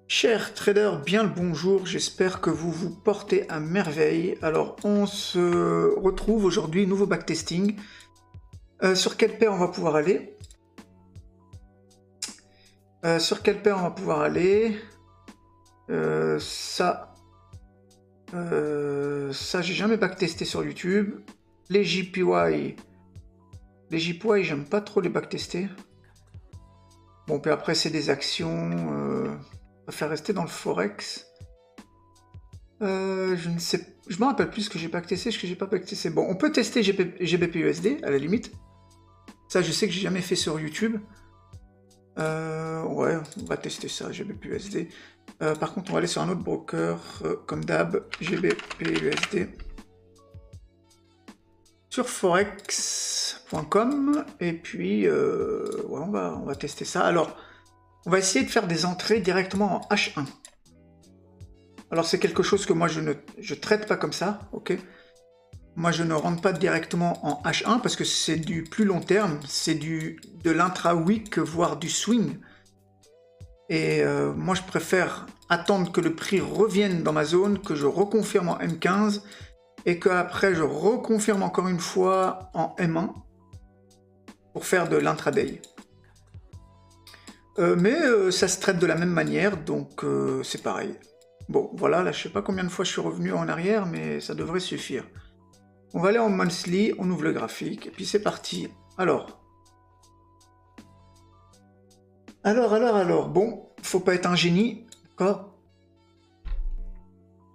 Chers traders, bien le bonjour, j'espère que vous vous portez à merveille. Alors on se retrouve aujourd'hui, nouveau backtesting. Sur quelle paire on va pouvoir aller Sur quelle paire on va pouvoir aller Ça, j'ai jamais backtesté sur YouTube. Les JPY, j'aime pas trop les backtester. Bon, puis après c'est des actions, on va faire rester dans le Forex. Je ne sais, je me rappelle plus ce que j'ai backtesté, ce que j'ai pas backtesté. Bon, on peut tester GBP-USD à la limite. Ça, je sais que j'ai jamais fait sur YouTube. Ouais, on va tester ça, GBP-USD. Par contre, on va aller sur un autre broker, comme d'hab, GBP-USD. Sur forex.com. Et puis, ouais, on va tester ça. Alors, on va essayer de faire des entrées directement en H1. Alors c'est quelque chose que moi je traite pas comme ça, ok. Moi je ne rentre pas directement en H1 parce que c'est du plus long terme, c'est de l'intra-week voire du swing. Et moi je préfère attendre que le prix revienne dans ma zone, que je reconfirme en M15 et qu'après je reconfirme encore une fois en M1 pour faire de l'intraday. Mais ça se traite de la même manière, donc c'est pareil. Bon, voilà, là, je sais pas combien de fois je suis revenu en arrière, mais ça devrait suffire. On va aller en monthly, on ouvre le graphique, et puis c'est parti. Alors, bon, faut pas être un génie, d'accord?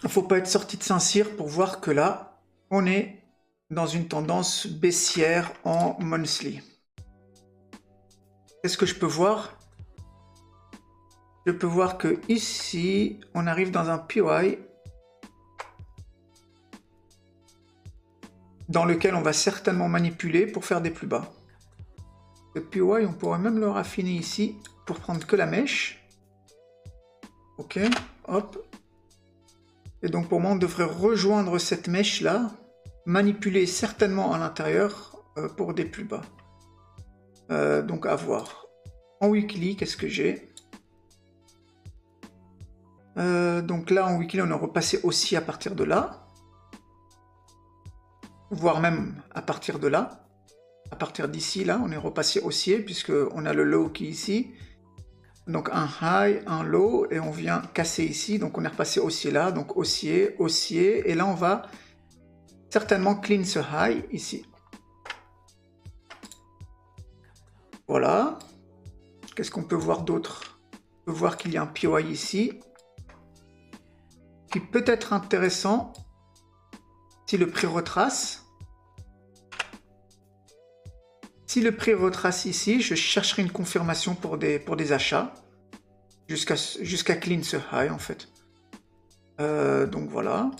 Faut pas être sorti de Saint-Cyr pour voir que là, on est dans une tendance baissière en monthly. Qu'est-ce que je peux voir? Je peux voir que ici, on arrive dans un PY dans lequel on va certainement manipuler pour faire des plus bas. Le PY, on pourrait même le raffiner ici pour prendre que la mèche. Ok, hop. Et donc pour moi, on devrait rejoindre cette mèche-là, manipuler certainement à l'intérieur pour des plus bas. Donc à voir. En weekly, qu'est-ce que j'ai? Donc là, en weekly, on est repassé aussi à partir de là. Voire même à partir de là. À partir d'ici, là, on est repassé haussier, puisqu'on a le low qui est ici. Donc un high, un low, et on vient casser ici. Donc on est repassé haussier là, donc haussier, haussier. Et là, on va certainement clean ce high ici. Voilà. Qu'est-ce qu'on peut voir d'autre? On peut voir qu'il y a un PY ici, qui peut être intéressant si le prix retrace. Si le prix retrace ici, je chercherai une confirmation pour des achats, jusqu'à clean ce high en fait. Donc voilà.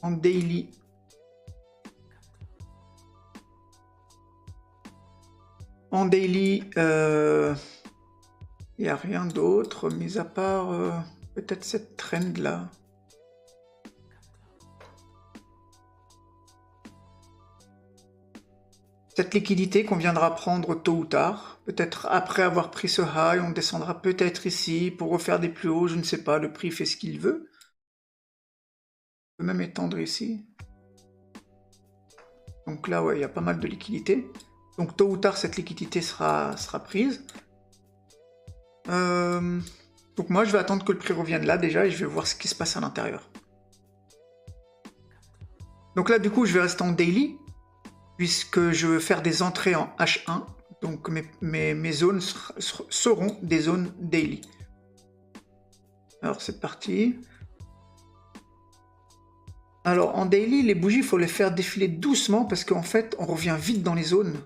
En daily, il n'y a rien d'autre, mis à part peut-être cette trend là. Cette liquidité qu'on viendra prendre tôt ou tard, peut-être après avoir pris ce high, on descendra peut-être ici pour refaire des plus hauts, je ne sais pas, le prix fait ce qu'il veut. On peut même étendre ici. Donc là, ouais, il y a pas mal de liquidité. Donc tôt ou tard, cette liquidité sera prise. Donc moi, je vais attendre que le prix revienne là déjà et je vais voir ce qui se passe à l'intérieur. Donc là, du coup, je vais rester en daily, puisque je veux faire des entrées en H1. Donc mes zones seront des zones daily. Alors c'est parti. Alors en daily, les bougies, il faut les faire défiler doucement parce qu'en fait, on revient vite dans les zones.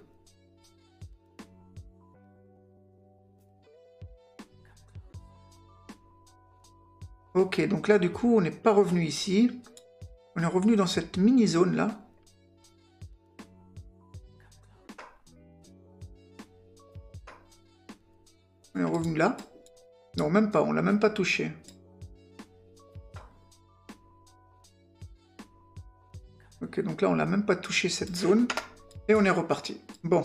Ok, donc là du coup, on n'est pas revenu ici. On est revenu dans cette mini-zone là. On est revenu là. Non, même pas, on l'a même pas touché. Ok, donc là, on l'a même pas touché cette zone. Et on est reparti. Bon.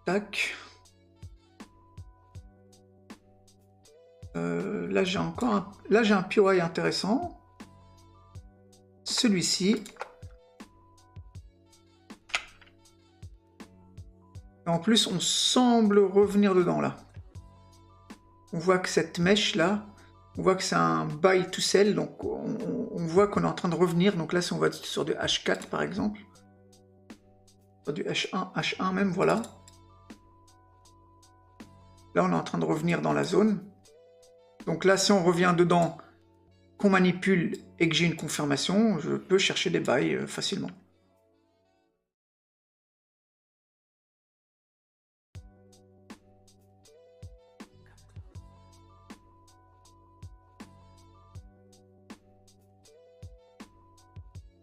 Tac. Là, j'ai là, j'ai un POI intéressant. Celui-ci. En plus, on semble revenir dedans, là. On voit que cette mèche-là, on voit que c'est un buy to sell, donc on voit qu'on est en train de revenir. Donc là, si on va sur du H4, par exemple, sur du H1 même, voilà. Là, on est en train de revenir dans la zone. Donc là, si on revient dedans, qu'on manipule et que j'ai une confirmation, je peux chercher des buys facilement.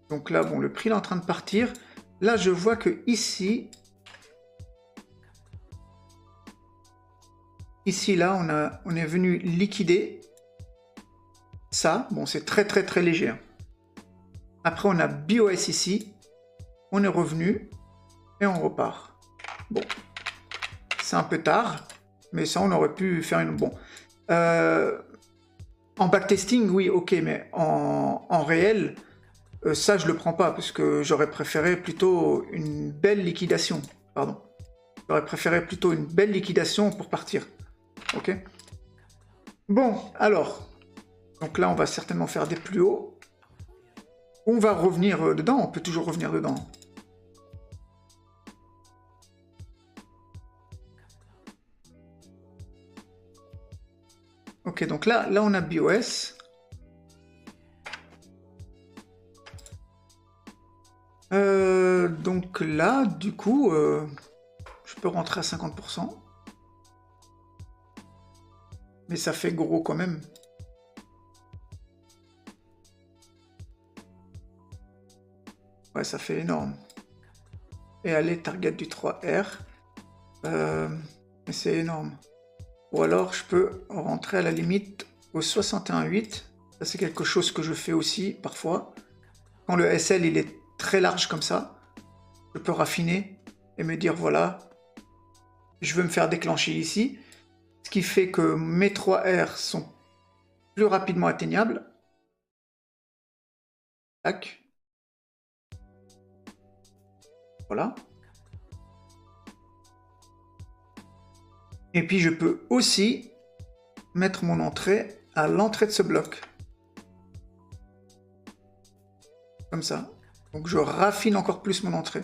Donc là, bon, le prix est en train de partir. Là, je vois que ici, là, on est venu liquider ça. Bon, c'est très, très, très léger. Hein. Après, on a BOS ici. On est revenu et on repart. Bon, c'est un peu tard, mais ça, on aurait pu faire une... Bon. En backtesting, oui, ok, mais en réel... ça, je le prends pas, parce que j'aurais préféré plutôt une belle liquidation. Pardon. J'aurais préféré plutôt une belle liquidation pour partir. Ok. Bon, alors. Donc là, on va certainement faire des plus hauts. On va revenir dedans. On peut toujours revenir dedans. Ok, donc là on a BOS. Donc là, du coup, je peux rentrer à 50%. Mais ça fait gros quand même. Ouais, ça fait énorme. Et aller target du 3R. Mais c'est énorme. Ou alors, je peux rentrer à la limite au 61,8. Ça, c'est quelque chose que je fais aussi, parfois. Quand le SL, il est très large comme ça, je peux raffiner et me dire, voilà, je veux me faire déclencher ici. Ce qui fait que mes 3R sont plus rapidement atteignables. Tac. Voilà. Et puis je peux aussi mettre mon entrée à l'entrée de ce bloc. Comme ça. Donc je raffine encore plus mon entrée.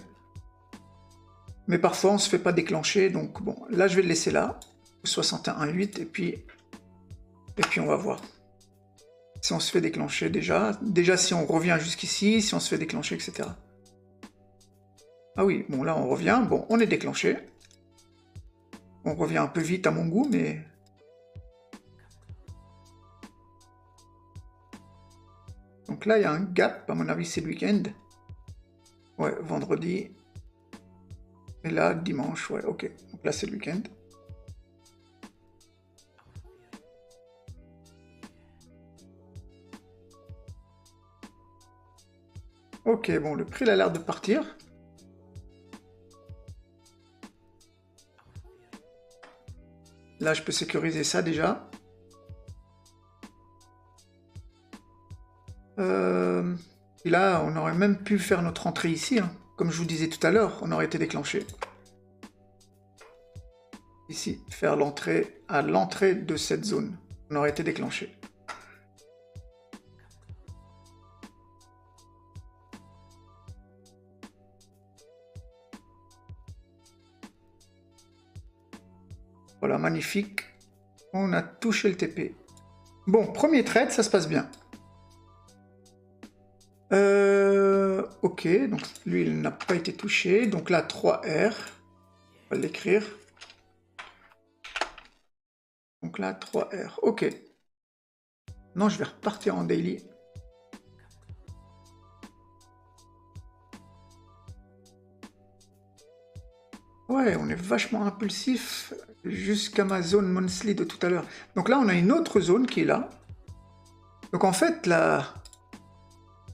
Mais parfois on ne se fait pas déclencher. Donc bon, là je vais le laisser là. 61,8 et puis on va voir. Si on se fait déclencher déjà. Déjà si on revient jusqu'ici, si on se fait déclencher, etc. Ah oui, bon là on revient. Bon, on est déclenché. On revient un peu vite à mon goût, mais... Donc là, il y a un gap, à mon avis, c'est le week-end. Ouais, vendredi. Et là, dimanche, ouais, ok. Donc là, c'est le week-end. Ok, bon, le prix il a l'air de partir. Là, je peux sécuriser ça déjà. Et là, on aurait même pu faire notre entrée ici. Hein. Comme je vous disais tout à l'heure, on aurait été déclenché. Ici, faire l'entrée à l'entrée de cette zone. On aurait été déclenché. Voilà, magnifique. On a touché le TP. Bon, premier trade, ça se passe bien. Ok, donc lui, il n'a pas été touché. Donc là, 3R. On va l'écrire. Donc là, 3R. Ok. Non, je vais repartir en daily. Ouais, on est vachement impulsif jusqu'à ma zone monthly de tout à l'heure. Donc là, on a une autre zone qui est là. Donc en fait, là,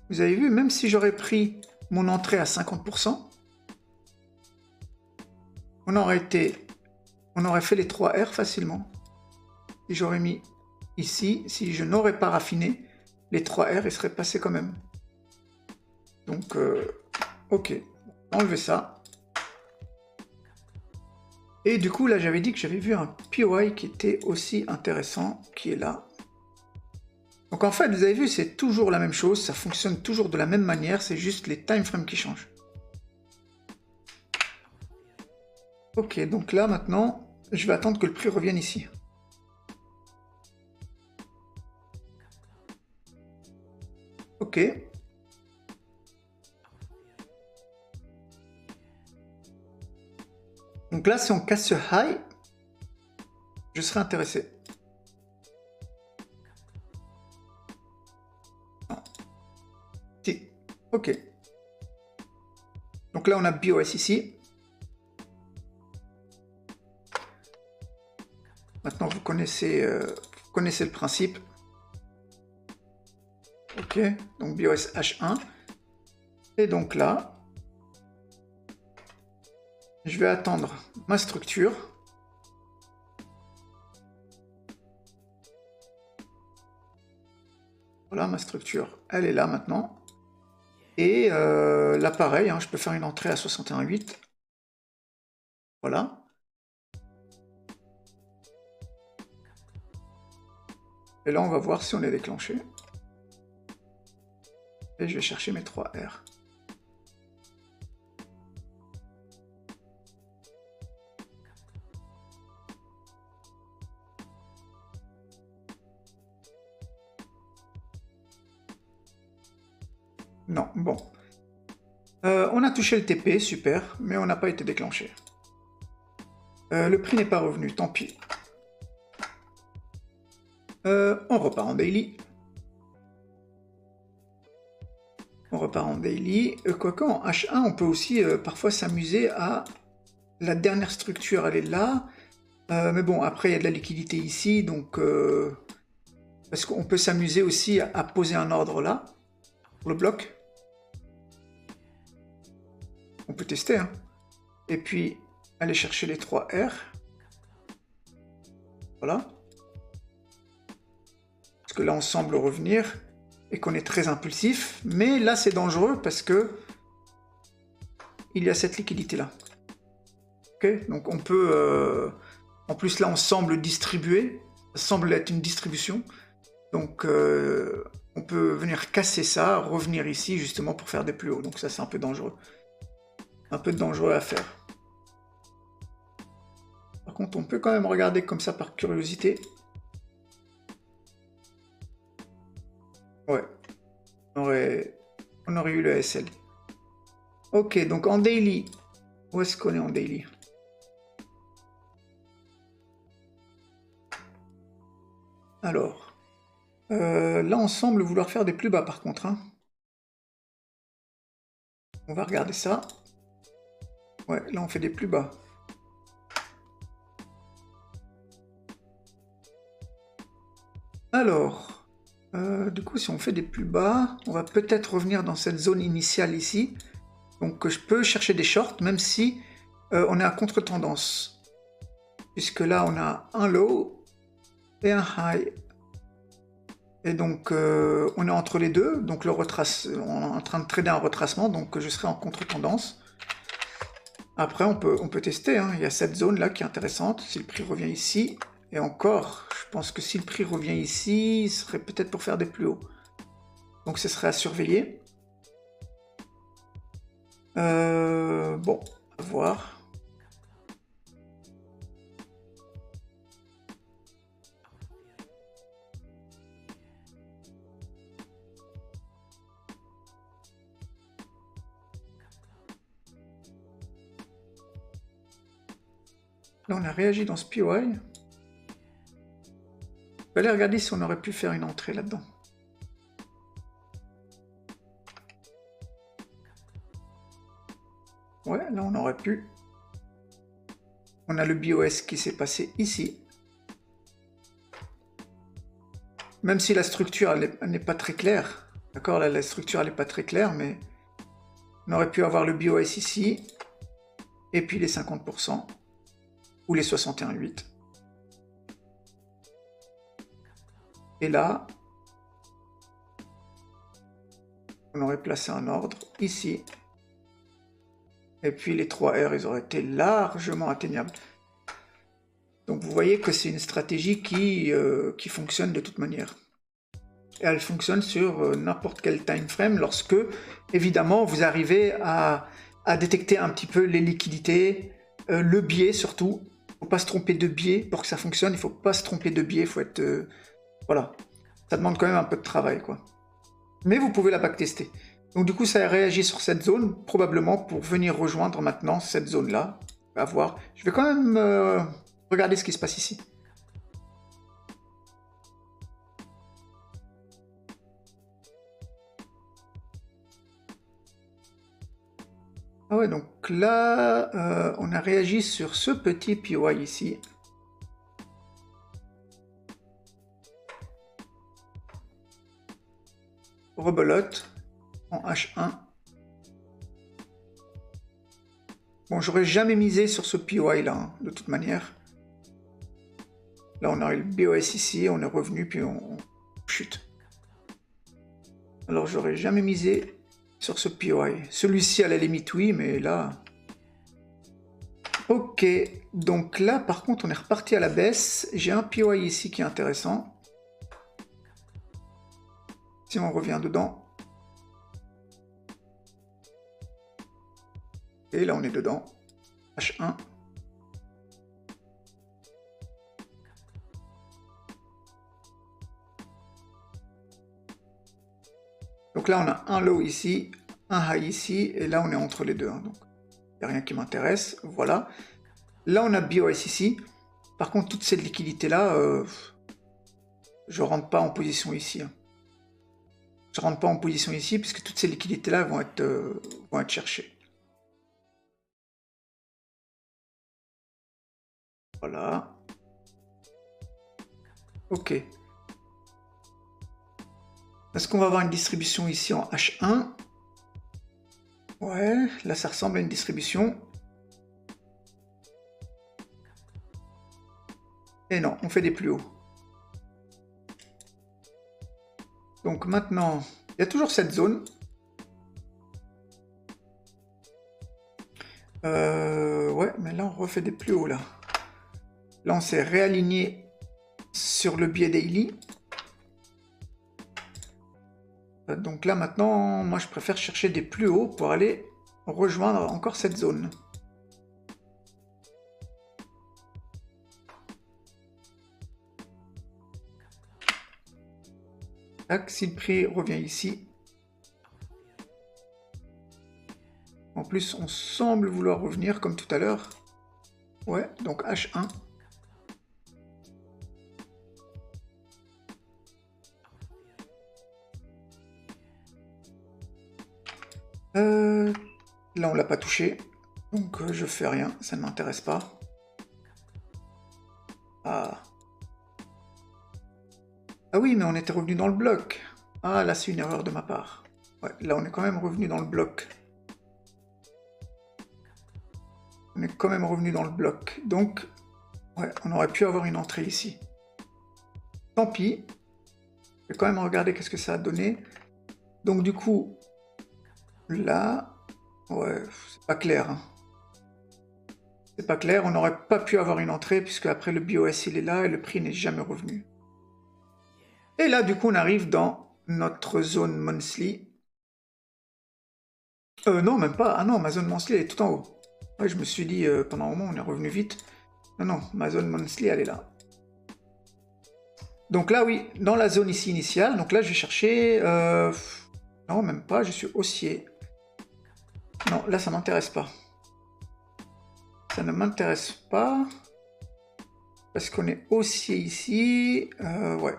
vous avez vu, même si j'aurais pris mon entrée à 50%, on aurait fait les 3R facilement. Et j'aurais mis ici, si je n'aurais pas raffiné, les 3 R, ils seraient passés quand même. Donc, ok, enlever ça. Et du coup, là, j'avais dit que j'avais vu un POI qui était aussi intéressant, qui est là. Donc en fait, vous avez vu, c'est toujours la même chose, ça fonctionne toujours de la même manière, c'est juste les time frames qui changent. Ok, donc là, maintenant, je vais attendre que le prix revienne ici. Ok. Donc là, si on casse ce high, je serai intéressé. Non. Si. Ok. Donc là, on a BOS ici. Maintenant, vous connaissez le principe. Ok. Donc BOS H1. Et donc là, je vais attendre ma structure. Voilà, ma structure, elle est là maintenant. Et là, pareil, hein, je peux faire une entrée à 61,8. Voilà. Et là, on va voir si on est déclenché. Et je vais chercher mes 3 R. Non, bon. On a touché le TP, super, mais on n'a pas été déclenché. Le prix n'est pas revenu, tant pis. On repart en daily. On repart en daily. Quoique en H1, on peut aussi parfois s'amuser à... La dernière structure, elle est là. Mais bon, après, il y a de la liquidité ici, donc... parce qu'on peut s'amuser aussi à poser un ordre là, pour le bloc. On peut tester, hein. Et puis, aller chercher les 3 R. Voilà. Parce que là, on semble revenir et qu'on est très impulsif. Mais là, c'est dangereux parce que il y a cette liquidité-là. Ok, donc on peut... en plus, là, on semble distribuer. Ça semble être une distribution. Donc, on peut venir casser ça, revenir ici, justement, pour faire des plus hauts. Donc ça, c'est un peu dangereux. Un peu dangereux à faire. Par contre, on peut quand même regarder comme ça par curiosité. Ouais. On aurait eu le SL. Ok, donc en daily. Où est-ce qu'on est en daily? Alors. Là, on semble vouloir faire des plus bas, par contre. Hein. On va regarder ça. Ouais, là, on fait des plus bas. Alors, du coup, si on fait des plus bas, on va peut-être revenir dans cette zone initiale ici. Donc, je peux chercher des shorts, même si on est à contre-tendance. Puisque là, on a un low et un high. Et donc, on est entre les deux. Donc, on est en train de trader un retracement. Donc, je serai en contre-tendance. Après, on peut tester. Hein. Il y a cette zone-là qui est intéressante. Si le prix revient ici, et encore, je pense que si le prix revient ici, ce serait peut-être pour faire des plus hauts. Donc, ce serait à surveiller. Bon, à voir. Là, on a réagi dans ce POI. Je vais aller regarder si on aurait pu faire une entrée là-dedans. Ouais, là, on aurait pu. On a le BOS qui s'est passé ici. Même si la structure, elle n'est pas très claire. D'accord, là, la structure, elle n'est pas très claire, mais on aurait pu avoir le BOS ici. Et puis les 50%. Ou les 61,8. Et là, on aurait placé un ordre ici. Et puis les 3 R, ils auraient été largement atteignables. Donc vous voyez que c'est une stratégie qui fonctionne de toute manière. Et elle fonctionne sur n'importe quel time frame lorsque, évidemment, vous arrivez à détecter un petit peu les liquidités, le biais surtout. Il ne faut pas se tromper de biais pour que ça fonctionne. Il ne faut pas se tromper de biais. Il faut être... voilà. Ça demande quand même un peu de travail, quoi. Mais vous pouvez la backtester. Donc du coup, ça a réagi sur cette zone, probablement pour venir rejoindre maintenant cette zone-là. À voir. Je vais quand même regarder ce qui se passe ici. Ah ouais, donc là, on a réagi sur ce petit POI ici. Rebelote en H1. Bon, j'aurais jamais misé sur ce POI là, hein, de toute manière. Là, on a eu le BOS ici, on est revenu, puis on chute. Alors, j'aurais jamais misé sur ce POI. Celui-ci, à la limite, oui, mais là... Ok, donc là, par contre, on est reparti à la baisse. J'ai un POI ici qui est intéressant. Si on revient dedans. Et là, on est dedans. H1. Donc là, on a un low ici, un high ici, et là, on est entre les deux. Hein, donc, il n'y a rien qui m'intéresse. Voilà. Là, on a BOS ici. Par contre, toute cette liquidité-là, je ne rentre pas en position ici. Hein. Je ne rentre pas en position ici, puisque toutes ces liquidités-là vont être cherchées. Voilà. Ok. Est-ce qu'on va avoir une distribution ici en H1? Ouais, là ça ressemble à une distribution. Et non, on fait des plus hauts. Donc maintenant, il y a toujours cette zone. Ouais, mais là on refait des plus hauts là. Là on s'est réaligné sur le biais daily. Donc là maintenant, moi je préfère chercher des plus hauts pour aller rejoindre encore cette zone. Tac, si le prix revient ici. En plus, on semble vouloir revenir comme tout à l'heure. Ouais, donc H1. Là, on l'a pas touché. Donc, je fais rien. Ça ne m'intéresse pas. Ah. Ah oui, mais on était revenu dans le bloc. Ah, là, c'est une erreur de ma part. Ouais, là, on est quand même revenu dans le bloc. On est quand même revenu dans le bloc. Donc, ouais, on aurait pu avoir une entrée ici. Tant pis. Je vais quand même regarder qu'est-ce que ça a donné. Donc, du coup, là... Ouais, c'est pas clair. Hein. C'est pas clair. On n'aurait pas pu avoir une entrée puisque après le BOS, il est là et le prix n'est jamais revenu. Et là, du coup, on arrive dans notre zone monthly. Non, même pas. Ah non, ma zone monthly, elle est tout en haut. Ouais, je me suis dit, pendant un moment, on est revenu vite. Non, non, ma zone monthly, elle est là. Donc là, oui, dans la zone ici initiale. Donc là, je vais chercher... Non, même pas, je suis haussier. Non, là, ça m'intéresse pas. Ça ne m'intéresse pas. Parce qu'on est haussier ici. Ouais.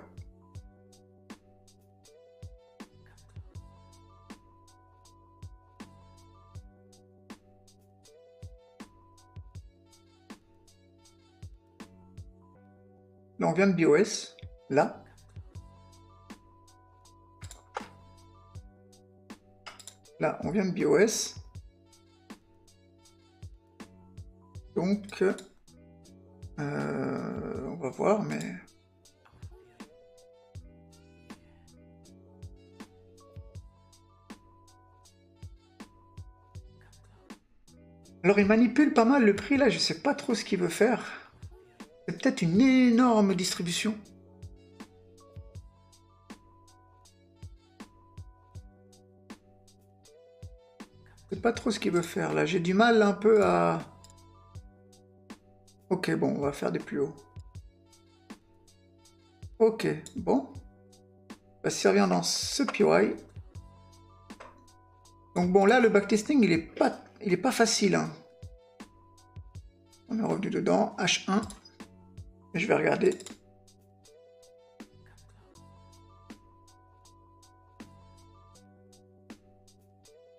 Là, on vient de BOS. Là. Là, on vient de BOS. Donc, on va voir, mais... Alors il manipule pas mal le prix là, je sais pas trop ce qu'il veut faire. C'est peut-être une énorme distribution. Je sais pas trop ce qu'il veut faire là, j'ai du mal un peu à... Ok, bon, on va faire des plus hauts. Ok, bon. On va se servir dans ce PY. Donc bon, là, le backtesting, il est pas facile. Hein. On est revenu dedans, H1. Et je vais regarder.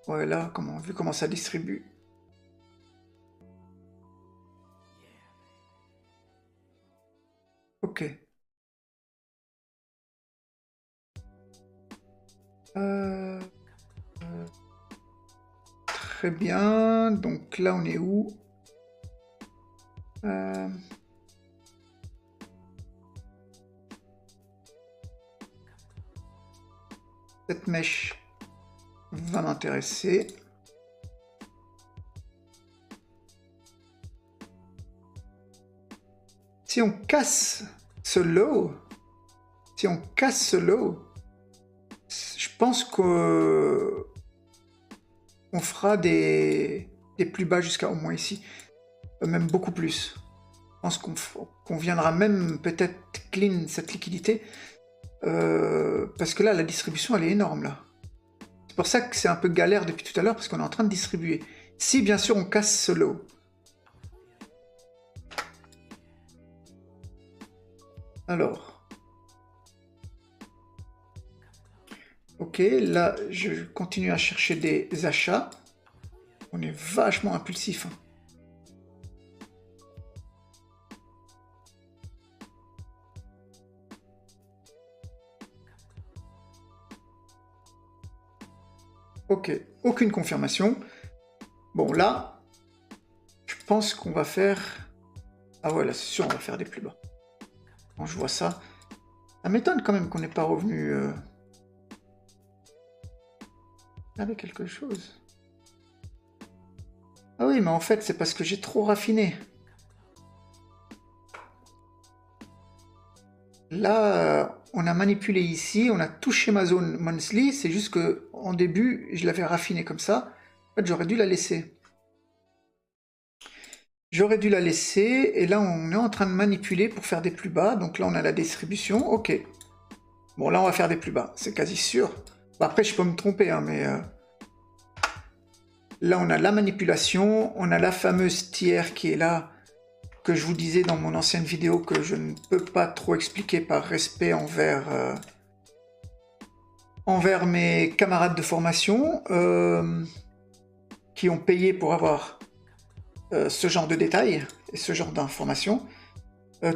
Ouais, là, vu comment ça distribue. Ok. Très bien. Donc là, on est où? Cette mèche va m'intéresser. Si on casse ce low, je pense qu'on fera des plus bas jusqu'à au moins ici. Même beaucoup plus. Je pense qu'on viendra même peut-être clean cette liquidité. Parce que là, la distribution, elle est énorme, là. C'est pour ça que c'est un peu galère depuis tout à l'heure, parce qu'on est en train de distribuer. Si, bien sûr, on casse ce low. Alors. Ok, là, je continue à chercher des achats. On est vachement impulsif. Hein. Ok, aucune confirmation. Bon, là, je pense qu'on va faire... Ah ouais, là, c'est sûr, on va faire des plus bas. Quand je vois ça, ça m'étonne quand même qu'on n'ait pas revenu avec quelque chose. Ah oui, mais en fait, c'est parce que j'ai trop raffiné. Là, on a manipulé ici, on a touché ma zone monthly, c'est juste que en début, je l'avais raffiné comme ça. En fait, j'aurais dû la laisser. J'aurais dû la laisser, et là, on est en train de manipuler pour faire des plus bas. Donc là, on a la distribution, ok. Bon, là, on va faire des plus bas, c'est quasi sûr. Bon, après, je peux me tromper, hein, mais... Là, on a la manipulation, on a la fameuse tiers qui est là, que je vous disais dans mon ancienne vidéo que je ne peux pas trop expliquer par respect envers mes camarades de formation qui ont payé pour avoir ce genre de détails et ce genre d'informations.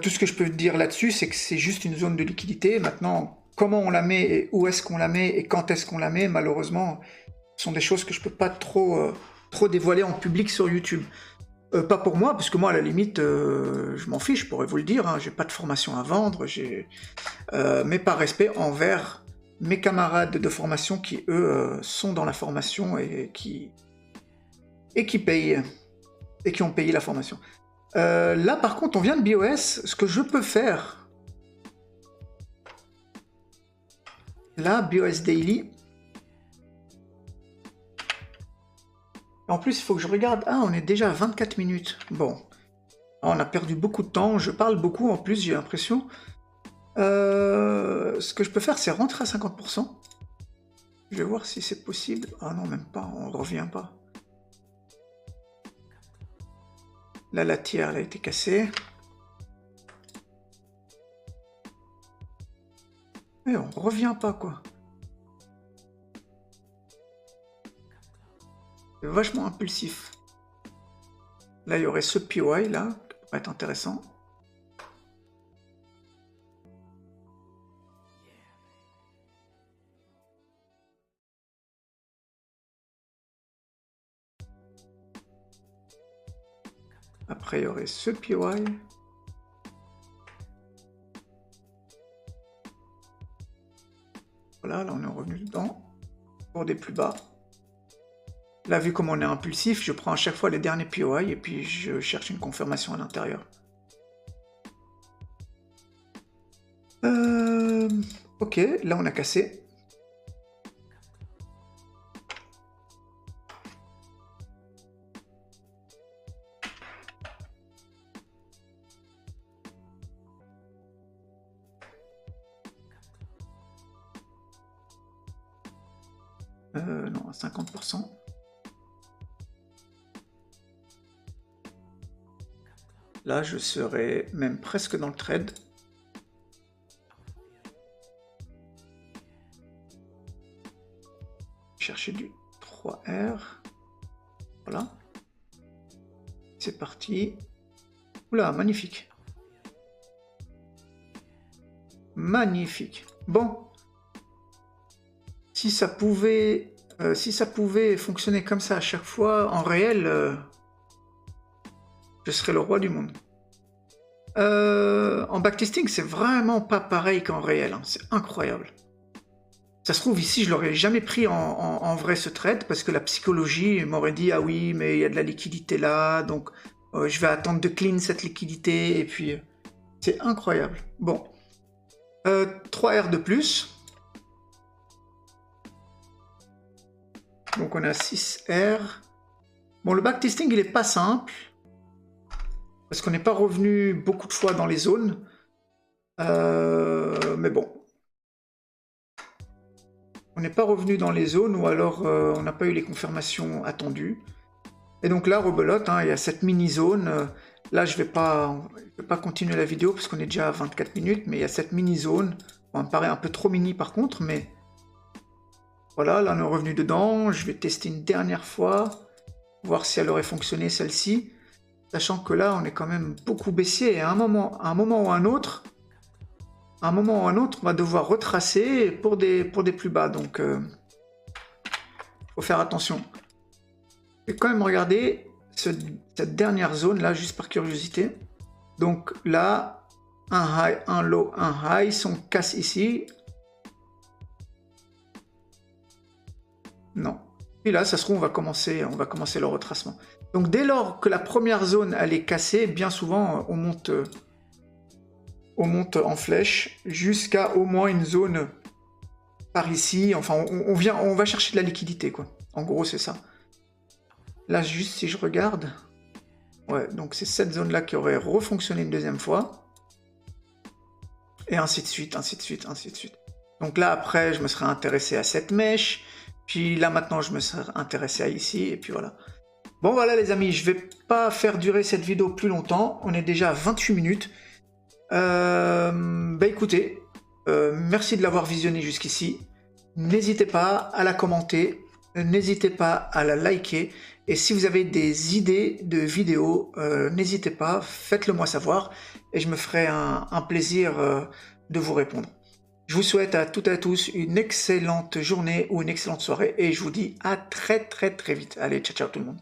Tout ce que je peux dire là-dessus, c'est que c'est juste une zone de liquidité. Maintenant, comment on la met et où est-ce qu'on la met et quand est-ce qu'on la met, malheureusement, ce sont des choses que je peux pas trop dévoiler en public sur YouTube. Pas pour moi, parce que moi, à la limite, je m'en fiche, je pourrais vous le dire, hein, j'ai pas de formation à vendre, mais par respect envers mes camarades de formation qui, eux, sont dans la formation et qui payent, et qui ont payé la formation. Là, par contre, on vient de BOS, ce que je peux faire, là, BOS Daily, en plus, il faut que je regarde, ah, on est déjà à 24 minutes, bon, on a perdu beaucoup de temps, je parle beaucoup en plus, j'ai l'impression. Ce que je peux faire, c'est rentrer à 50%. Je vais voir si c'est possible. Ah non, même pas, on ne revient pas. Là, la tiers, elle a été cassée. Mais on revient pas, quoi. C'est vachement impulsif. Là, il y aurait ce PY, là, qui pourrait être intéressant. Après, il y aurait ce PY. Voilà, là, on est revenu dedans. Pour des plus bas. Là, vu comme on est impulsif, je prends à chaque fois les derniers POI et puis je cherche une confirmation à l'intérieur. Ok, là on a cassé. Non, à 50%. Là, je serai même presque dans le trade. Chercher du 3R. Voilà. C'est parti. Oula, magnifique. Magnifique. Bon. Si ça pouvait fonctionner comme ça à chaque fois, en réel, je serais le roi du monde. En backtesting, c'est vraiment pas pareil qu'en réel. Hein. C'est incroyable. Ça se trouve, ici, je l'aurais jamais pris en vrai ce trade, parce que la psychologie m'aurait dit « Ah oui, mais il y a de la liquidité là, donc je vais attendre de clean cette liquidité. » Et puis, c'est incroyable. Bon. 3R de plus. Donc, on a 6R. Bon, le backtesting, il est pas simple, parce qu'on n'est pas revenu beaucoup de fois dans les zones. Mais bon. On n'est pas revenu dans les zones, ou alors on n'a pas eu les confirmations attendues. Et donc là, rebelote, hein, il y a cette mini-zone. Là, je vais pas continuer la vidéo, parce qu'on est déjà à 24 minutes, mais il y a cette mini-zone. Bon, elle me paraît un peu trop mini par contre, mais... Voilà, là on est revenu dedans. Je vais tester une dernière fois, voir si elle aurait fonctionné celle-ci. Sachant que là, on est quand même beaucoup baissier. Et à un moment ou à un autre... on va devoir retracer pour des plus bas, donc faut faire attention. Je vais quand même regarder cette dernière zone là, juste par curiosité. Donc là, un high, un low, un high, si on casse ici. Non. Et là, ça se trouve, on va commencer le retracement. Donc dès lors que la première zone elle est cassée, bien souvent on monte en flèche jusqu'à au moins une zone par ici. Enfin, on va chercher de la liquidité, quoi. En gros, c'est ça. Là, juste si je regarde... Ouais, donc c'est cette zone-là qui aurait refonctionné une deuxième fois. Et ainsi de suite, ainsi de suite, ainsi de suite. Donc là, après, je me serais intéressé à cette mèche. Puis là, maintenant, je me serais intéressé à ici. Et puis voilà. Bon, voilà, les amis, je vais pas faire durer cette vidéo plus longtemps. On est déjà à 28 minutes. Bah écoutez, merci de l'avoir visionné jusqu'ici. N'hésitez pas à la commenter, n'hésitez pas à la liker, et si vous avez des idées de vidéos, n'hésitez pas, faites-le moi savoir, et je me ferai un plaisir de vous répondre. Je vous souhaite à toutes et à tous une excellente journée ou une excellente soirée, et je vous dis à très vite. Allez, ciao ciao tout le monde.